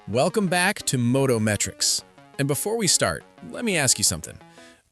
Welcome back to Motometrics. And before we start, let me ask you something.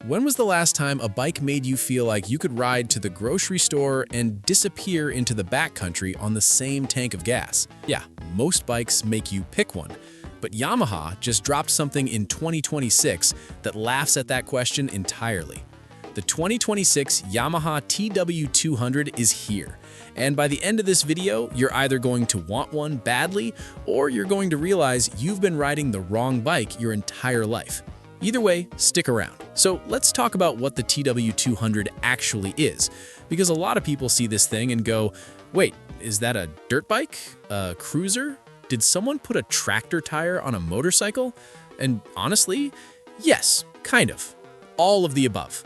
When was the last time a bike made you feel like you could ride to the grocery store and disappear into the backcountry on the same tank of gas? Yeah, most bikes make you pick one. But Yamaha just dropped something in 2026 that laughs at that question entirely. The 2026 Yamaha TW200 is here. And by the end of this video, you're either going to want one badly, or you're going to realize you've been riding the wrong bike your entire life. Either way, stick around. So let's talk about what the TW200 actually is, because a lot of people see this thing and go, wait, is that a dirt bike? A cruiser? Did someone put a tractor tire on a motorcycle? And honestly, yes, kind of. All of the above.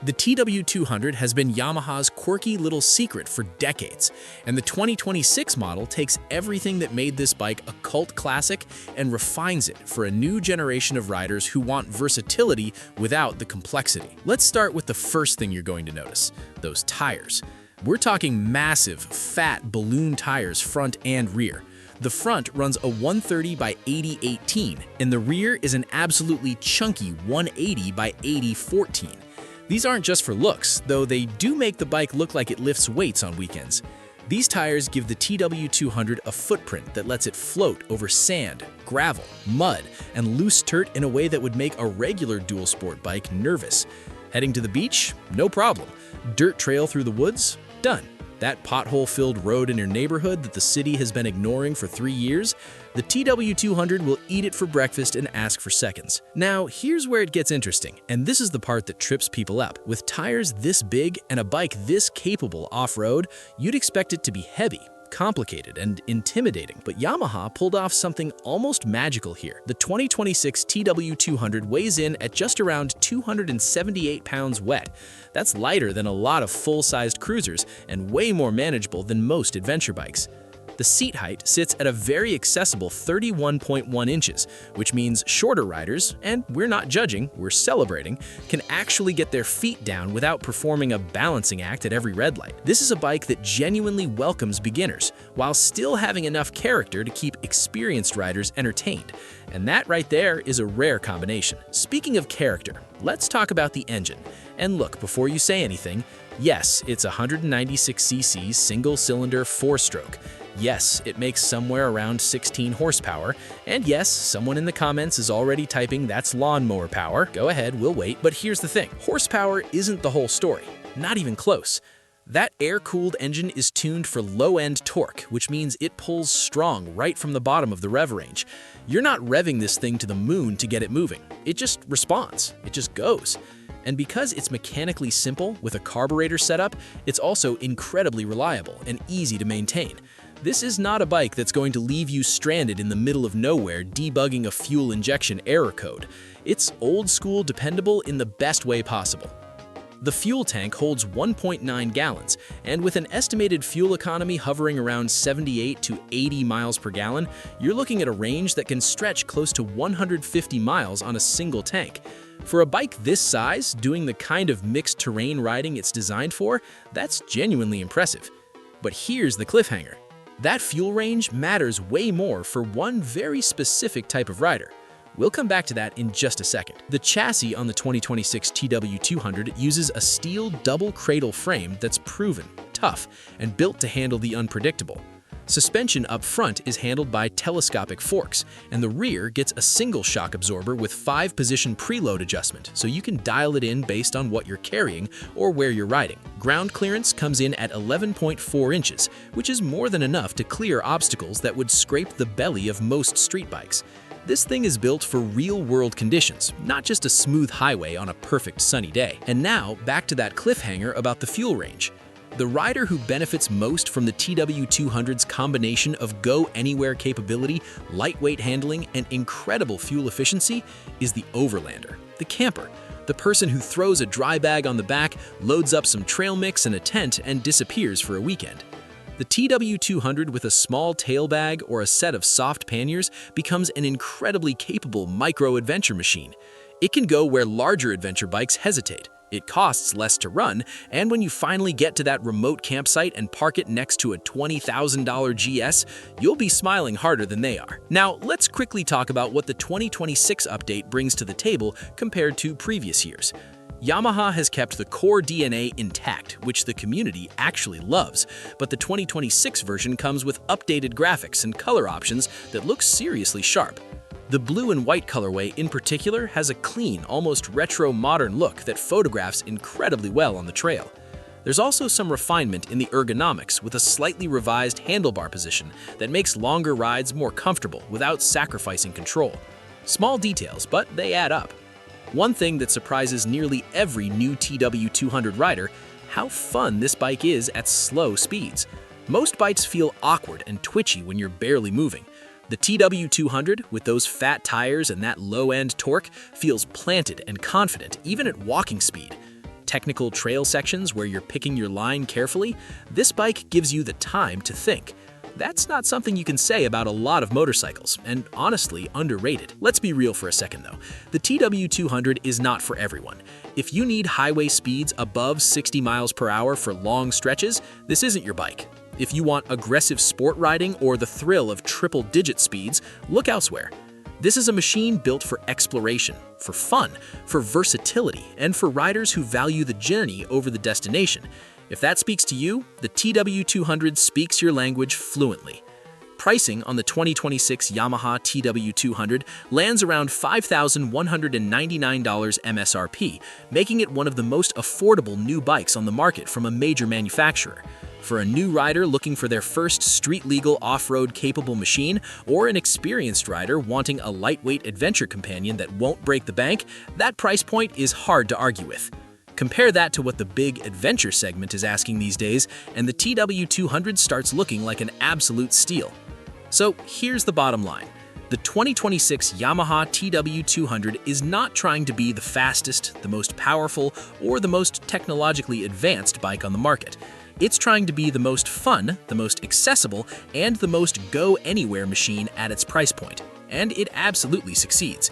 The TW200 has been Yamaha's quirky little secret for decades, and the 2026 model takes everything that made this bike a cult classic and refines it for a new generation of riders who want versatility without the complexity. Let's start with the first thing you're going to notice, those tires. We're talking massive, fat balloon tires front and rear. The front runs a 130 by 80 18, and the rear is an absolutely chunky 180 by 80 14. These aren't just for looks, though they do make the bike look like it lifts weights on weekends. These tires give the TW200 a footprint that lets it float over sand, gravel, mud, and loose dirt in a way that would make a regular dual sport bike nervous. Heading to the beach? No problem. Dirt trail through the woods? Done. That pothole-filled road in your neighborhood that the city has been ignoring for 3 years? The TW200 will eat it for breakfast and ask for seconds. Now, here's where it gets interesting, and this is the part that trips people up. With tires this big and a bike this capable off-road, you'd expect it to be heavy, complicated, and intimidating. But Yamaha pulled off something almost magical here. The 2026 TW200 weighs in at just around 278 pounds wet. That's lighter than a lot of full-sized cruisers and way more manageable than most adventure bikes. The seat height sits at a very accessible 31.1 inches, which means shorter riders, and we're not judging, we're celebrating, can actually get their feet down without performing a balancing act at every red light. This is a bike that genuinely welcomes beginners, while still having enough character to keep experienced riders entertained. And that right there is a rare combination. Speaking of character, let's talk about the engine. And look, before you say anything, yes, it's a 196cc single-cylinder 4-stroke. Yes, it makes somewhere around 16 horsepower, and yes, someone in the comments is already typing that's lawnmower power. Go ahead, we'll wait. But here's the thing, horsepower isn't the whole story, not even close. That air-cooled engine is tuned for low-end torque, which means it pulls strong right from the bottom of the rev range. You're not revving this thing to the moon to get it moving. It just responds, it just goes. And because it's mechanically simple with a carburetor setup, it's also incredibly reliable and easy to maintain. This is not a bike that's going to leave you stranded in the middle of nowhere debugging a fuel injection error code. It's old-school dependable in the best way possible. The fuel tank holds 1.9 gallons, and with an estimated fuel economy hovering around 78 to 80 miles per gallon, you're looking at a range that can stretch close to 150 miles on a single tank. For a bike this size, doing the kind of mixed terrain riding it's designed for, that's genuinely impressive. But here's the cliffhanger. That fuel range matters way more for one very specific type of rider. We'll come back to that in just a second. The chassis on the 2026 TW200 uses a steel double cradle frame that's proven, tough, and built to handle the unpredictable. Suspension up front is handled by telescopic forks, and the rear gets a single shock absorber with 5-position preload adjustment, so you can dial it in based on what you're carrying or where you're riding. Ground clearance comes in at 11.4 inches, which is more than enough to clear obstacles that would scrape the belly of most street bikes. This thing is built for real-world conditions, not just a smooth highway on a perfect sunny day. And now, back to that cliffhanger about the fuel range. The rider who benefits most from the TW200's combination of go-anywhere capability, lightweight handling, and incredible fuel efficiency is the overlander, the camper, the person who throws a dry bag on the back, loads up some trail mix and a tent, and disappears for a weekend. The TW200 with a small tail bag or a set of soft panniers becomes an incredibly capable micro-adventure machine. It can go where larger adventure bikes hesitate. It costs less to run, and when you finally get to that remote campsite and park it next to a $20,000 GS, you'll be smiling harder than they are. Now, let's quickly talk about what the 2026 update brings to the table compared to previous years. Yamaha has kept the core DNA intact, which the community actually loves, but the 2026 version comes with updated graphics and color options that look seriously sharp. The blue and white colorway in particular has a clean, almost retro-modern look that photographs incredibly well on the trail. There's also some refinement in the ergonomics with a slightly revised handlebar position that makes longer rides more comfortable without sacrificing control. Small details, but they add up. One thing that surprises nearly every new TW200 rider: how fun this bike is at slow speeds. Most bikes feel awkward and twitchy when you're barely moving. The TW200, with those fat tires and that low-end torque, feels planted and confident even at walking speed. Technical trail sections where you're picking your line carefully, this bike gives you the time to think. That's not something you can say about a lot of motorcycles, and honestly underrated. Let's be real for a second though. The TW200 is not for everyone. If you need highway speeds above 60 miles per hour for long stretches, this isn't your bike. If you want aggressive sport riding or the thrill of triple-digit speeds, look elsewhere. This is a machine built for exploration, for fun, for versatility, and for riders who value the journey over the destination. If that speaks to you, the TW200 speaks your language fluently. Pricing on the 2026 Yamaha TW200 lands around $5,199 MSRP, making it one of the most affordable new bikes on the market from a major manufacturer. For a new rider looking for their first street-legal off-road capable machine, or an experienced rider wanting a lightweight adventure companion that won't break the bank, that price point is hard to argue with. Compare that to what the big adventure segment is asking these days, and the TW200 starts looking like an absolute steal. So here's the bottom line. The 2026 Yamaha TW200 is not trying to be the fastest, the most powerful, or the most technologically advanced bike on the market. It's trying to be the most fun, the most accessible, and the most go-anywhere machine at its price point. And it absolutely succeeds.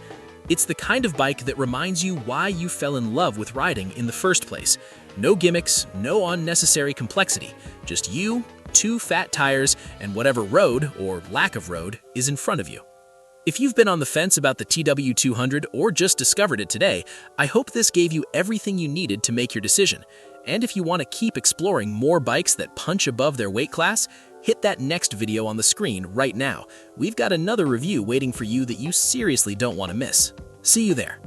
It's the kind of bike that reminds you why you fell in love with riding in the first place. No gimmicks, no unnecessary complexity, just you, two fat tires, and whatever road, or lack of road, is in front of you. If you've been on the fence about the TW200 or just discovered it today, I hope this gave you everything you needed to make your decision. And if you want to keep exploring more bikes that punch above their weight class, hit that next video on the screen right now. We've got another review waiting for you that you seriously don't want to miss. See you there.